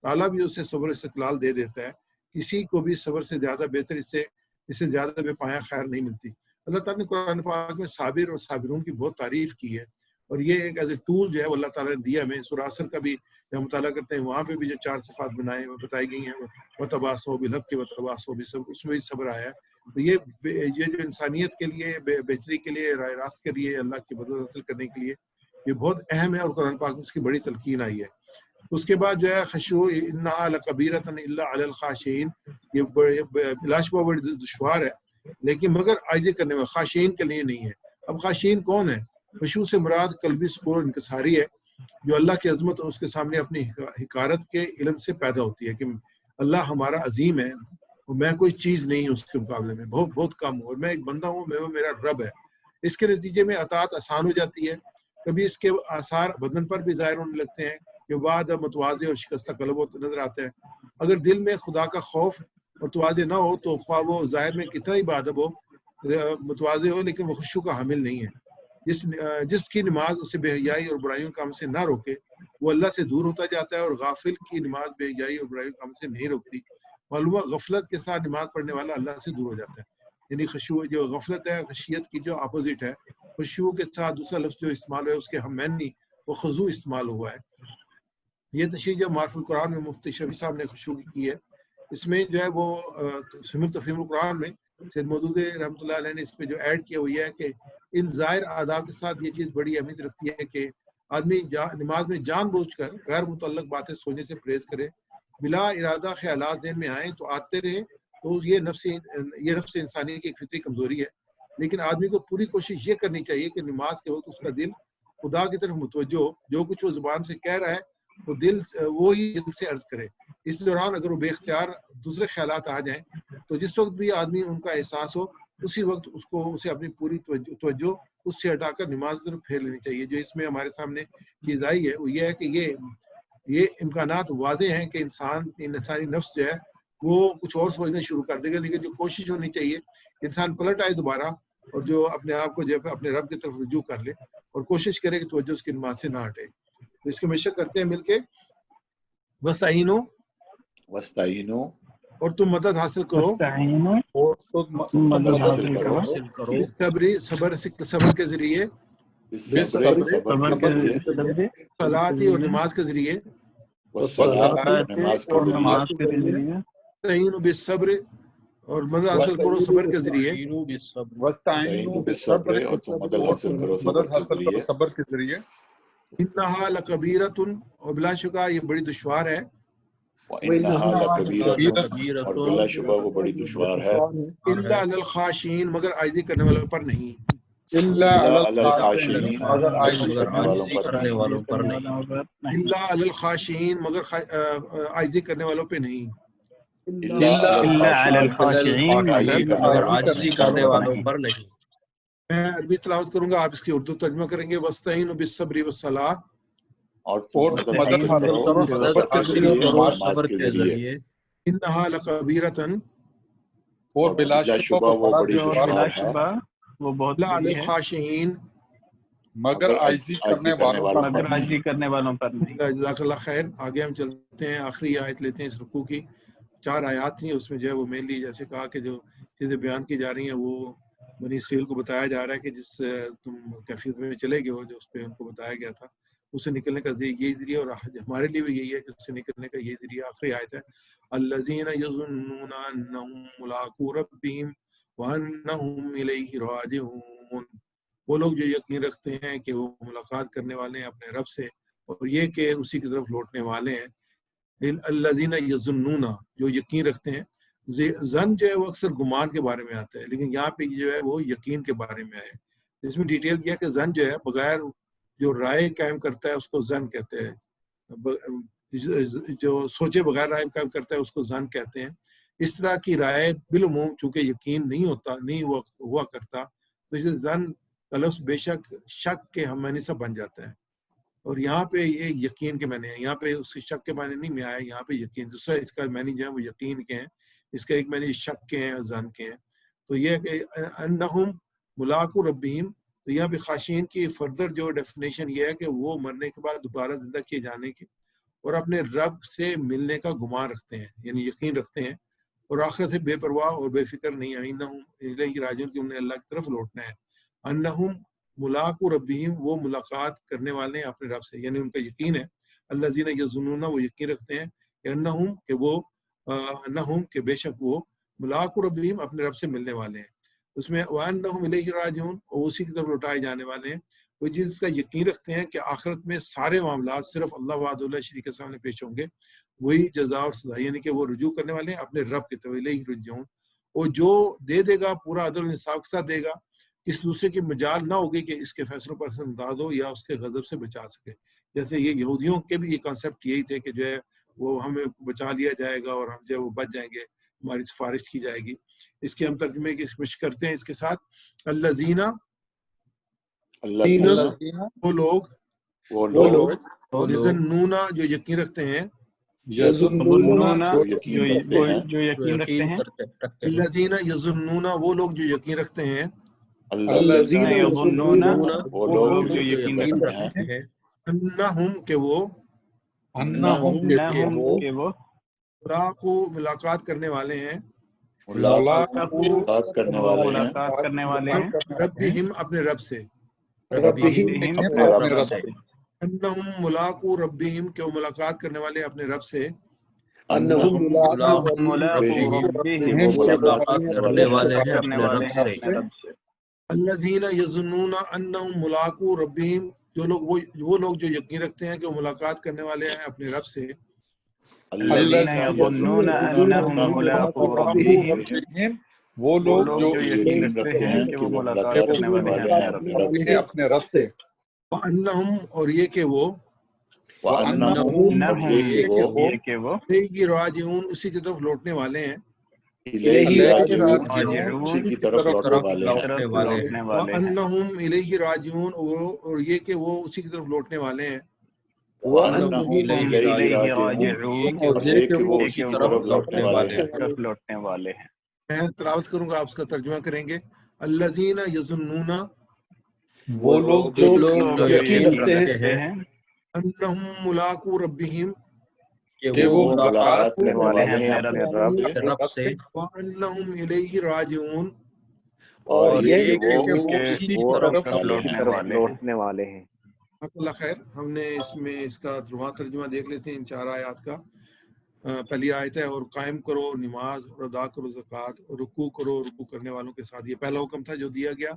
تعالیٰ بھی اسے صبر استقلال دے دیتا ہے. کسی کو بھی صبر سے زیادہ بہتر، اس سے زیادہ بے پایا خیر نہیں ملتی. اللہ تعالیٰ نے قرآن پاک میں صابر اور صابرون کی بہت تعریف کی ہے، اور یہ ایک ایز اے ٹول جو ہے وہ اللہ تعالیٰ نے دیا ہمیں. سورہ عصر کا بھی جب مطالعہ کرتے ہیں وہاں پہ بھی جو 4 صفات بتائی گئی ہیں، وَتَوَاصَوْا بِالْحَقِّ وَتَوَاصَوْا بِالصَّبْرِ، اس میں بھی صبر آیا ہے. تو یہ جو انسانیت کے لیے، بہتری کے لیے، راہ راست کے لیے، اللہ کی مدد حاصل کرنے کے لیے یہ بہت اہم ہے، اور قرآن پاک میں اس کی بڑی تلقین آئی ہے. اس کے بعد جو ہے خشوع، انہا لکبیرۃ الا علی الخاشعین، یہ بلا شبہ بڑی دشوار ہے لیکن مگر عاجزی کرنے میں، خاشعین کے لیے نہیں ہے. اب خاشعین کون ہے؟ خشوع سے مراد قلبی سکون اور انکساری ہے جو اللہ کی عظمت اور اس کے سامنے اپنی حقارت کے علم سے پیدا ہوتی ہے کہ اللہ ہمارا عظیم ہے اور میں کوئی چیز نہیں ہوں اس کے مقابلے میں، بہت بہت کم ہوں، اور میں ایک بندہ ہوں، وہ میرا رب ہے. اس کے نتیجے میں اطاعت آسان ہو جاتی ہے. کبھی اس کے آثار بدن پر بھی ظاہر ہونے لگتے ہیں کہ بعد متواضع اور شکستہ قلب نظر آتا ہے. اگر دل میں خدا کا خوف اور تواضع نہ ہو تو خواہ وہ ظاہر میں کتنا ہی باادب ہو، متواضع ہو، لیکن وہ خشوع کا حامل نہیں ہے. جس کی نماز اسے بے حیائی اور برائیوں کام سے نہ روکے وہ اللہ سے دور ہوتا جاتا ہے، اور غافل کی نماز بے حیائی اور برائیوں کام سے نہیں روکتی. معلومہ غفلت کے ساتھ نماز پڑھنے والا اللہ سے دور ہو جاتا ہے. یعنی خشوع جو غفلت ہے، خشیت کی جو اپوزٹ ہے، خشوع کے ساتھ دوسرا لفظ جو استعمال ہے اس کے ہم معنی وہ خضوع استعمال ہوا ہے. یہ تشریح جو معرف القرآن میں مفتی شفیع صاحب نے خشوع کی ہے، اس میں جو ہے وہ تفہیم القرآن میں سید مودود رحمۃ اللہ علیہ نے اس پہ جو ایڈ کیا وہ یہ ہے کہ ان ظاہر آداب کے ساتھ یہ چیز بڑی اہمیت رکھتی ہے کہ آدمی نماز میں جان بوجھ کر غیر متعلق باتیں سوچنے سے پرہیز کرے، بلا ارادہ خیالات ذہن میں آئیں تو آتے رہے، تو یہ نفس انسانی کی ایک فطری کمزوری ہے. لیکن آدمی کو پوری کوشش یہ کرنی چاہیے کہ نماز کے وقت اس کا دل خدا کی طرف متوجہ ہو، جو کچھ وہ زبان سے کہہ رہا ہے وہ وہی دل سے عرض کرے. اس دوران اگر وہ بے اختیار دوسرے خیالات آ جائیں تو جس وقت بھی آدمی ان کا احساس ہو اسی وقت اسے اپنی پوری توجہ اس سے ہٹا کر نماز کی طرف پھیر لینی چاہیے. جو اس میں ہمارے سامنے چیز آئی ہے وہ یہ ہے کہ یہ امکانات واضح ہیں کہ انسانی نفس جو ہے وہ کچھ اور سوچنا شروع کر دے گا، لیکن جو کوشش ہونی چاہیے انسان پلٹ آئے دوبارہ اور جو اپنے آپ کو جو ہے اپنے رب کی طرف رجوع کر لے اور کوشش کرے کہ توجہ اس کی نماز سے نہ ہٹے. تو اس کے مشق کرتے ہیں مل کے، وَاسْتَعِینُوا، اور تم مدد حاصل کرو، اور خود مدد حاصل کرو حاصل کرو صبر کے ذریعے، بالصبر صبر کے ذریعے صلاتی اور نماز کے ذریعے والصلاۃ اور نماز کے ذریعے تعین بالصبر اور مدد حاصل کرو صبر کے ذریعے تعین بالصبر اور تم مدد حاصل کرو صبر کے ذریعے انہا لکبیرۃ اور بلا شبہ یہ بڑی دشوار ہے وَإِنَّهَا لَكَبِیرَۃٌ اور بلا شبہ وہ بڑی دشوار ہے الا علی الخاشعین مگر عاجزی کرنے والوں پر نہیں الا علی الخاشعین مگر عاجزی کرنے والوں پر نہیں الا علی الخاشعین مگر عاجزی کرنے والوں پہ نہیں الا علی الخاشعین مگر عاجزی کرنے والوں پر نہیں میں عربی تلاوت کروں گا، آپ اس کی اردو ترجمہ کریں گے وَاسْتَعِینُوا بِالصَّبْرِ وَالصَّلَاةِ اور مدد حاصل کرو صبر کے ذریعے اِنَّهَا لَكَبِیرَةٌ اور بلا شبہ وہ بڑی دشوار ہے الا علی الخاشعین مگر عاجزی کرنے والوں پر نہیں جزاک اللہ خیر۔ آگے ہم چلتے ہیں، آخری آیت لیتے ہیں اس رکوع کی۔ 4 آیات تھیں، اس میں جو ہے وہ مینلی جیسے کہا کہ جو چیزیں بیان کی جا رہی ہیں وہ بنی اسرائیل کو بتایا جا رہا ہے کہ جس تم کیفیت میں چلے گئے ہو، جو اس پہ ان کو بتایا گیا تھا، اس سے نکلنے کا یہی ذریعہ، اور ہمارے لیے بھی یہی ہے کہ اس سے نکلنے کا یہی ذریعہ۔ آخری آیت ہے الذین یظنون انہم ملاقو ربہم وانہم الیہ راجعون، وہ لوگ جو یقین رکھتے ہیں کہ وہ ملاقات کرنے والے ہیں اپنے رب سے اور یہ کہ اسی کی طرف لوٹنے والے ہیں۔ الذین یظنون جو یقین رکھتے ہیں، زن جو ہے وہ اکثر گمان کے بارے میں آتا ہے، لیکن یہاں پہ جو ہے وہ یقین کے بارے میں آئے۔ اس میں ڈیٹیل کیا کہ زن جو ہے بغیر جو رائے قائم کرتا ہے اس کو زن کہتے ہیں، جو سوچے بغیر رائے قائم کرتا ہے اس کو زن کہتے ہیں۔ اس طرح کی رائے بالعموم چونکہ یقین نہیں ہوا کرتا، تو اس لیے زن کا لفظ بے شک شک کے ہم معنی سے بن جاتا ہے، اور یہاں پہ یہ یقین کے معنی ہے، یہاں پہ اس شک کے معنی نہیں میں آیا، یہاں پہ یقین۔ دوسرا اس کا معنی جو ہے وہ یقین کے ہیں، اس کا ایک معنی شک کے ہیں اور زن کے ہیں۔ تو یہ کہ انہم ملاقو ربہم، تو یہاں پہ خاشعین کی فردر جو ڈیفینیشن یہ ہے کہ وہ مرنے کے بعد دوبارہ زندہ کیے جانے کی اور اپنے رب سے ملنے کا گمان رکھتے ہیں، یعنی یقین رکھتے ہیں، اور آخرت سے بے پرواہ اور بے فکر نہیں ہیں۔ انہم الیہ راجعون کہ انہیں اللہ کی طرف لوٹنا ہے۔ انہم ملاقو ربہم وہ ملاقات کرنے والے ہیں اپنے رب سے، یعنی ان کا یقین ہے۔ الذین یظنون وہ یقین رکھتے ہیں کہ انہم کہ بے شک وہ ملاقو ربہم اپنے رب سے ملنے والے ہیں۔ اس میں وانہم الیہ راجعون اور اسی کی طرف لوٹائے جانے والے ہیں۔ وہ جس کا یقین رکھتے ہیں کہ آخرت میں سارے معاملات صرف اللہ وحدہ لا شریک کے سامنے پیش ہوں گے، وہی جزا اور سزا، یعنی کہ وہ رجوع کرنے والے ہیں اپنے رب کی طرف، الیہ رجعون، اور جو دے دے گا پورا عدل و انصاف کے ساتھ دے گا، اس دوسرے کی مجال نہ ہوگی کہ اس کے فیصلوں پر اثر انداز ہو یا اس کے غضب سے بچا سکے۔ جیسے یہ یہودیوں کے بھی یہ کانسیپٹ یہی تھے کہ جو ہے وہ ہمیں بچا لیا جائے گا اور ہم جو ہے وہ بچ جائیں گے، ہماری سفارش کی جائے گی۔ اس کے ہم ترجمے کی کوشش کرتے ہیں اس کے ساتھ۔ الذین وہ لوگ یظنون جو یقین رکھتے ہیں، الذین یظنون وہ لوگ جو یقین رکھتے ہیں، الذین یظنون وہ لوگ جو یقین رکھتے ہیں، انہم کہ وہ ملاقات کرنے والے ہیں، ملاقات کرنے والے ہیں ربہم اپنے رب سے، اپنے رب سے، انہم ملاقو ربہم کہ وہ ملاقات کرنے والے اپنے رب سے، انہم ملاقات کرنے والے ہیں اپنے رب سے۔ الذین یظنون انہم ملاقو ربہم وہ لوگ جو یقین رکھتے ہیں کہ وہ ملاقات کرنے والے ہیں اپنے رب سے، الذین یظنون انہم ملاقو ربہم وہ لوگ جو یقین رکھتے ہیں کہ وہ ملاقات کرنے والے ہیں اپنے رب سے، وانہم اور یہ کہ وہ الیہ راجعون اسی کی طرف لوٹنے والے ہیں، اسی کی طرف لوٹنے والے ہیں، وانہم الیہ راجعون اور یہ کہ وہ اسی کی طرف لوٹنے والے ہیں، وانہم الیہ راجعون اور یہ کہ وہ اسی کی طرف لوٹنے والے ہیں۔ میں تلاوت کروں گا، آپ اس کا ترجمہ کریں گے۔ الذین یظنون وہ لوگ جو یقین رکھتے ہیں انہم ملاقو ربہم کہ وہ ملاقات کرنے والے ہیں اپنے رب سے، وانہم الیہ راجعون اور یہ یہ کہ کہ وہ وہ اسی اسی کی کی طرف طرف لوٹنے والے ہیں۔ اللہ خیر، ہم نے اس میں اس کا دعا ترجمہ دیکھ لیتے ہیں ان 4 آیات کا۔ پہلی آیت ہے اور قائم کرو نماز اور ادا کرو زکوٰۃ اور رکوع کرو رکوع کرنے والوں کے ساتھ۔ یہ پہلا حکم تھا جو دیا گیا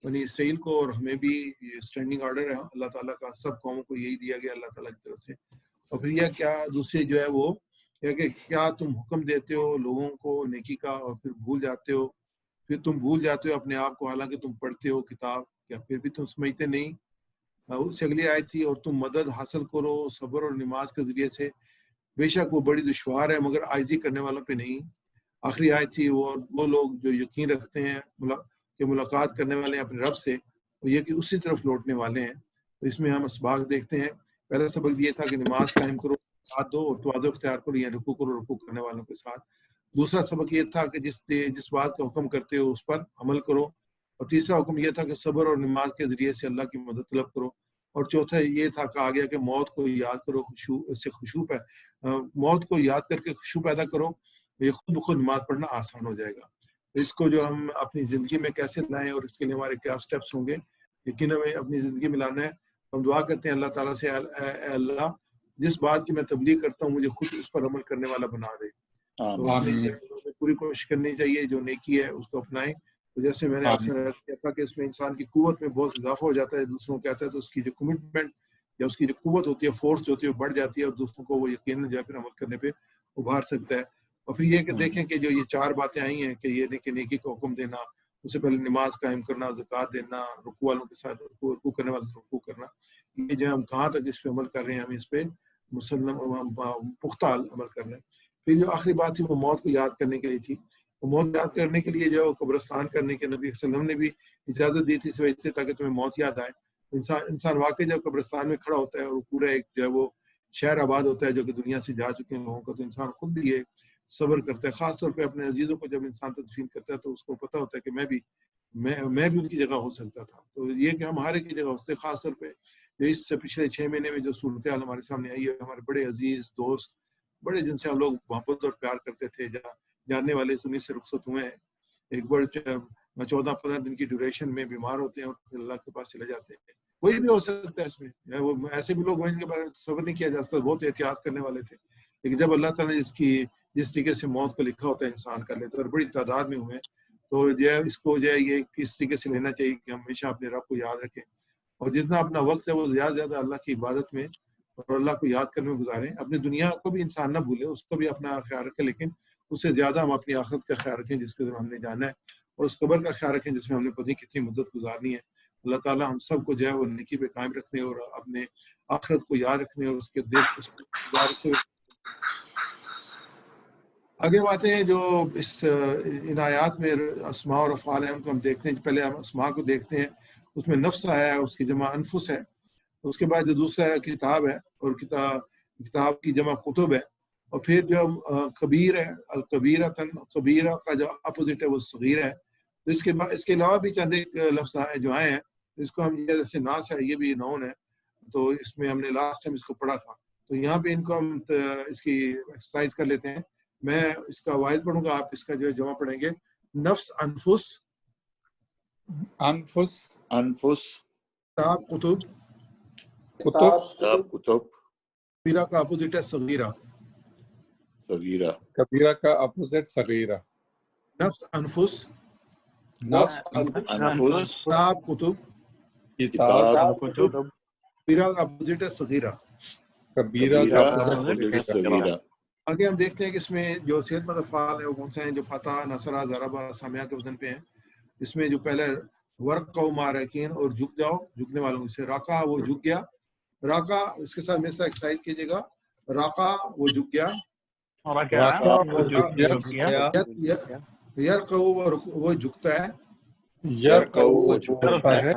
بنی اسرائیل کو، اور ہمیں بھی یہ اسٹینڈنگ آرڈر ہے اللہ تعالیٰ کا، سب قوموں کو یہی دیا گیا اللہ تعالیٰ کی طرف سے۔ اور پھر یہ کیا دوسری جو ہے وہ یہ کہ کیا تم حکم دیتے ہو لوگوں کو نیکی کا اور پھر بھول جاتے ہو، پھر تم بھول جاتے ہو اپنے آپ کو حالانکہ تم پڑھتے ہو کتاب، کیا پھر بھی تم سمجھتے نہیں؟ اس سے اگلی آیت تھی اور تم مدد حاصل کرو صبر اور نماز کے ذریعے سے، بے شک وہ بڑی دشوار ہے مگر عاجزی کرنے والوں پہ نہیں۔ آخری آیت تھی وہ لوگ جو یقین رکھتے ہیں کہ ملاقات کرنے والے ہیں اپنے رب سے، اور یہ کہ اسی طرف لوٹنے والے ہیں۔ تو اس میں ہم اسباق دیکھتے ہیں۔ پہلا سبق یہ تھا کہ نماز قائم کرو، ساتھ دو اور توازو اختیار کرو، یا رکوع کرو رکوع کرنے والوں کے ساتھ۔ دوسرا سبق یہ تھا کہ جس بات کا حکم کرتے ہو اس پر عمل کرو، اور تیسرا حکم یہ تھا کہ صبر اور نماز کے ذریعے سے اللہ کی مدد طلب کرو، اور چوتھا یہ تھا کہا گیا کہ موت کو یاد کرو موت کو یاد کر کے خوشو پیدا کرو، یہ خود بخود نماز پڑھنا آسان ہو جائے گا۔ اس کو جو ہم اپنی زندگی میں کیسے لائیں اور اس کے لیے ہمارے کیا سٹیپس ہوں گے، یقیناً ہمیں اپنی زندگی میں لانا ہے۔ ہم دعا کرتے ہیں اللہ تعالیٰ سے، اے اللہ جس بات کی میں تبلیغ کرتا ہوں مجھے خود اس پر عمل کرنے والا بنا دے۔ تو ہمیں پوری کوشش کرنی چاہیے جو نیکی ہے اس کو اپنائیں۔ تو جیسے میں نے آپ سے کہا تھا کہ اس میں انسان کی قوت میں بہت اضافہ ہو جاتا ہے، دوسروں کو کہتا ہے تو اس کی جو کمٹمنٹ یا اس کی جو قوت ہوتی ہے، فورس جو ہوتی ہے وہ بڑھ جاتی ہے، اور دوسروں کو وہ یقیناً جو ہے پھر عمل کرنے پہ ابھار سکتا ہے۔ اور پھر یہ کہ دیکھیں کہ جو یہ 4 باتیں آئی ہیں کہ یہ کہ نیکی کا حکم دینا، اس سے پہلے نماز قائم کرنا، زکوٰۃ دینا، رکوع والوں کے ساتھ رکوع کرنے والوں سے رکوع کرنا، یہ جو ہم کہاں تک اس پہ عمل کر رہے ہیں، ہم اس پہ مسلم پختہ عمل کر رہے ہیں۔ پھر جو آخری بات تھی وہ موت کو یاد کرنے کے لیے تھی۔ موت یاد کرنے کے لیے جو قبرستان کرنے کے نبی صلی اللہ علیہ وسلم نے بھی اجازت دی تھی اس وجہ سے تاکہ تمہیں موت یاد آئے۔ انسان واقعی جب قبرستان میں کھڑا ہوتا ہے اور پورا ایک جو ہے وہ شہر آباد ہوتا ہے جو کہ دنیا سے جا چکے ہیں لوگوں کا، تو انسان خود بھی یہ صبر کرتا ہے، خاص طور پہ اپنے عزیزوں کو جب انسان تدفین کرتا ہے تو اس کو پتہ ہوتا ہے کہ میں بھی ان کی جگہ ہو سکتا تھا۔ تو یہ کہ ہم ہر ایک کی جگہ ہوتے، خاص طور پہ جو اس سے پچھلے 6 مہینے میں جو صورتحال ہمارے سامنے آئی ہے، ہمارے بڑے عزیز دوست، بڑے جن سے ہم لوگ محبت اور پیار کرتے تھے، جاننے والے دنیا سے رخصت ہوئے ہیں، ایک بڑے 14-15 دن کی ڈیوریشن میں بیمار ہوتے ہیں اور پھر اللہ کے پاس چلے جاتے ہیں۔ کوئی بھی ہو سکتا ہے اس میں، وہ ایسے بھی لوگ ہیں جن کے بارے میں تصور نہیں کیا جا سکتا، بہت احتیاط کرنے والے تھے، لیکن جب اللہ تعالیٰ نے جس طریقے سے موت کو لکھا ہوتا ہے انسان کر لیتا ہے، اور بڑی تعداد میں ہوئے ہیں، تو جو ہے اس کو جو ہے یہ کس طریقے سے لینا چاہیے کہ ہم ہمیشہ اپنے رب کو یاد رکھیں، اور جتنا اپنا وقت ہے وہ زیادہ سے زیادہ اللہ کی عبادت میں اور اللہ کو یاد کرنے میں گزاریں۔ اپنی دنیا کو بھی انسان نہ بھولے، اس کو بھی اپنا خیال رکھے، لیکن اس سے زیادہ ہم اپنی آخرت کا خیال رکھیں جس کے ذریعے ہم نے جانا ہے، اور اس قبر کا خیال رکھیں جس میں ہم نے پتہ نہیں کتنی مدت گزارنی ہے۔ اللہ تعالیٰ ہم سب کو جو ہے وہ نیکی پہ قائم رکھنے اور اپنے آخرت کو یاد رکھنے اور اس کے یاد رکھتے ہوئے آگے باتیں ہیں جو ان آیات میں اسماء اور افعال ہیں ان کو ہم دیکھتے ہیں۔ پہلے ہم اسماء کو دیکھتے ہیں، اس میں نفس آیا ہے، اس کی جمع انفس ہے۔ اس کے بعد جو دوسرا ہے کتاب ہے، اور کتاب کی جمع کتب ہے، اور پھر جو کبیر ہے کبیرہ کا جو اپوزٹ ہے وہ صغیر ہے۔ تو اس کے علاوہ بھی چند ایک لفظ جو آئے ہیں، اس کو ہم جیسے ناس ہے، یہ بھی نون ہے، تو اس میں ہم نے لاسٹ ٹائم اس کو پڑھا تھا، تو یہاں پہ ان کو ہم اس کی ایکسرسائز کر لیتے ہیں۔ میں اس کا واحد پڑھوں گا، آپ اس کا جو ہے جمع پڑھیں گے۔ نفس انفس کتاب کتب کبیرہ کا اپوزٹ ہے صغیرہ کبیرہ کا اپوزٹ صغیرہ۔ نفس انفس نفس کتاب کتب کتاب کبیرہ کا اپوزٹ ہے صغیرہ۔ کبیرہ کا اپوزٹ صغیرہ۔ آگے ہم دیکھتے ہیں کہ اس میں جو صحت مند افعال ہیں وہ کون سے ہیں جو فتح، نصرہ، ضربہ، سمیہ کے وزن پہ ہیں۔ اس میں جو پہلے ورقع مارکین اور جھک جاؤ، جھکنے والوں سے راقہ وہ جھک گیا، راقہ اس کے ساتھ میرے ساتھ ایکسرسائز کیجیے گا، راقہ وہ جھک گیا، یرقع وہ جھکتا ہے، یرقع وہ جھکتا ہے،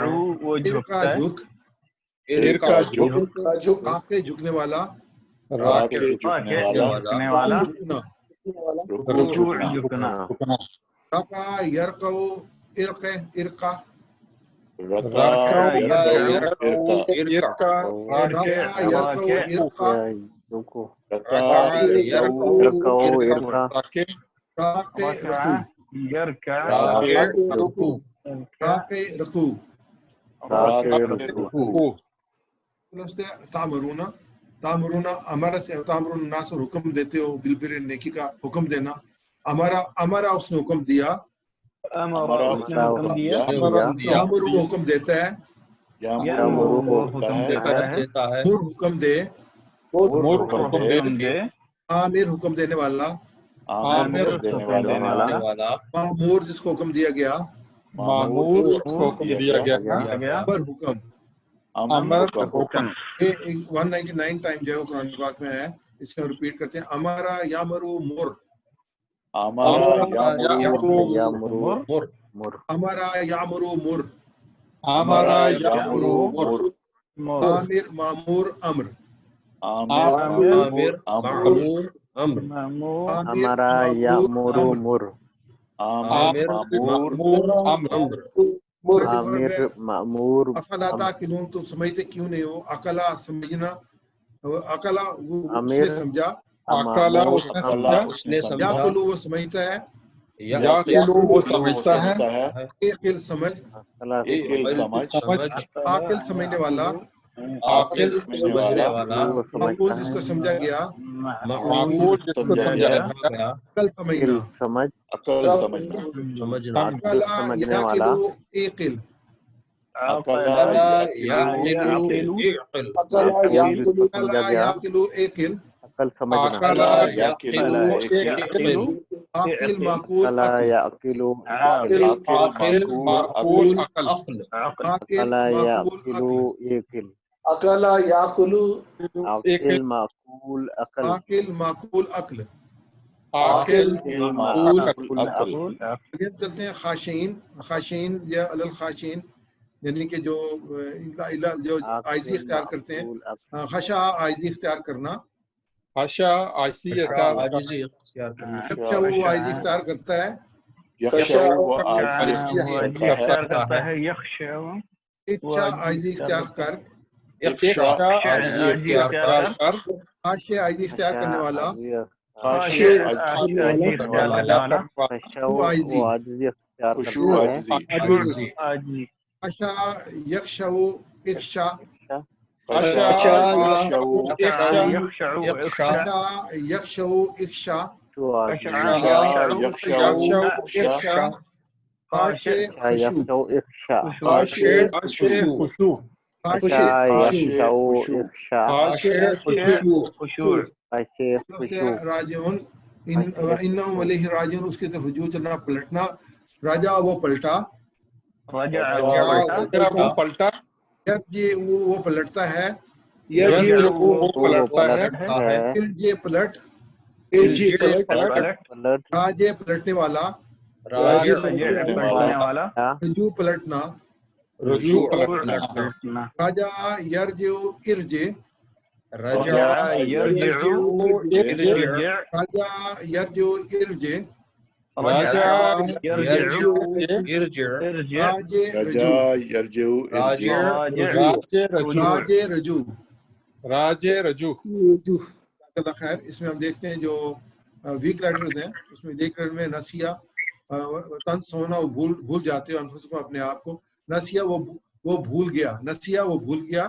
ارقا جھک، ارقا جھک، راقع جھکنے والا، راقع جھکنے والا، رکوع جھکنا، جھکنا، راقع یرقع ارقع ارقا، راقع یرقع ارقا، راقع یرقع ارقا، راقع یرقع ارقا، راقع رکوع، راقع رکوع، راکع رکوع رکوع تعمرون امر سے تعمرون الناس حکم دیتے ہو بالبر نیکی کا حکم دینا. امرا اس نے حکم دیا. یامر وہ حکم دیتا ہے. مر حکم دے. عامر حکم دینے والا. معمور جس کو حکم دیا گیا. معمور اس کو حکم دیا گیا. امر حکم. امر حکم. 199 ٹائم جو ہے قرآن پاک میں ہے. اس کو ریپیٹ کرتے ہیں. امارا یامرو مر. امارا یامرو مر. ہمارا یامرو مر. عامر معمور امر. عامر معمور امر. ہمارا یامرو مر. عامر معمور امر. عامر معمور افلا تاکلون تم سمجھتے کیوں نہیں ہو. اکلا سمجھنا. اکلا اس نے سمجھا. اکلا اس نے سمجھا. یاکلو وہ سمجھتا ہے. یاکلو وہ سمجھتا ہے. عقل سمجھ. سمجھ. عاقل سمجھنے والا. عاقل سمجھنے والا. معقول جس کو سمجھا گیا. معقول جس کو سمجھا گیا. عقل سمجھنا. سمجھنا. اکلا یاکلو عقل. اکلا یاکلو عقل. عقل سمجھنا. عاقل معقول عقل عقل. یعقلو عاقل معقول عقل. عاقل عقل معقول یعقلو عقل. عقل اکلا یاکلو عاقل معقول عقل. عاقل معقول عقل. عاقل معقول عقل. آگے چلتے ہیں. خاشعین. خاشعین یا الخاشعین یعنی کہ جو عاجزی اختیار کرتے ہیں. خشع عاجزی اختیار کرنا. خشع عاجزی عاجزی اختیار کرنا. یخشع وہ عاجزی اختیار کرتا ہے. خشع اخشع عاجزی اختیار کر. خاشع عاجزی اختیار کرنے والا. عاجزی اختیار کرتا ہے. خشع یخشع اخشع. خشع یخشع اخشع. خاشع خشوع. راجعون انہم الیہ راجعون. اس کی طرف رجوع چلنا پلٹنا. راجع وہ پلٹا. پلٹا. یرجع وہ پلٹتا ہے. وہ پلٹتا ہے. ارجع پلٹ. راجع پلٹنے والا. رجوع پلٹنا. رجوع پلٹنا. راجع یرجع ارجع. رجع یرجع ارجع. راجع یرجع ارجع. راجع یرجع ارجع. راجع رجوع. رجوع. اللہ خیر. اس میں ہم دیکھتے ہیں جو ویک رائٹرز ہیں اس میں ویک رائٹر میں نسیہ طنز ہونا وہ بھول جاتے ہو انفس کو اپنے آپ کو. نسیہ وہ بھول گیا. نسیہ وہ بھول گیا.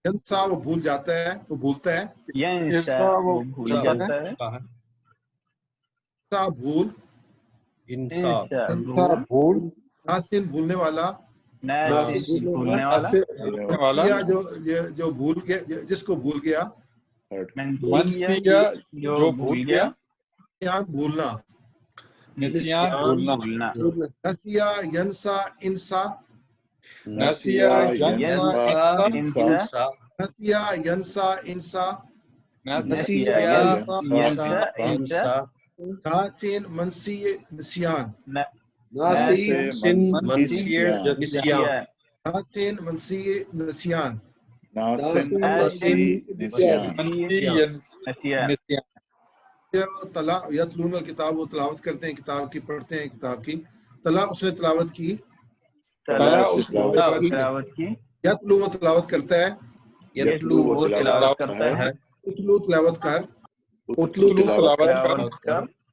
ینسا وہ بھول جاتا ہے. وہ بھولتا ہے. انسا بھول. بھول. ناسین بھولنے والا. جو بھول گیا جس کو بھول گیا. منسیہ جو بھول گیا. بھولنا. نسیان بھولنا. نسیہ ینسا انسا. نسیہ ینسا انسا. نسیہ ینسا انسا. نسیہ ینسا. ناسین منسی نسیان. ناسین منسی نسیان. ناسین منسی نسیان. یتلون الکتاب وہ تلاوت کرتے ہیں کتاب کی. پڑھتے ہیں کتاب کی. تلا اس نے تلاوت کی. یتلو وہ تلاوت کرتا ہے. وہ تلاوت کرتا ہے. اتلو تلاوت کر.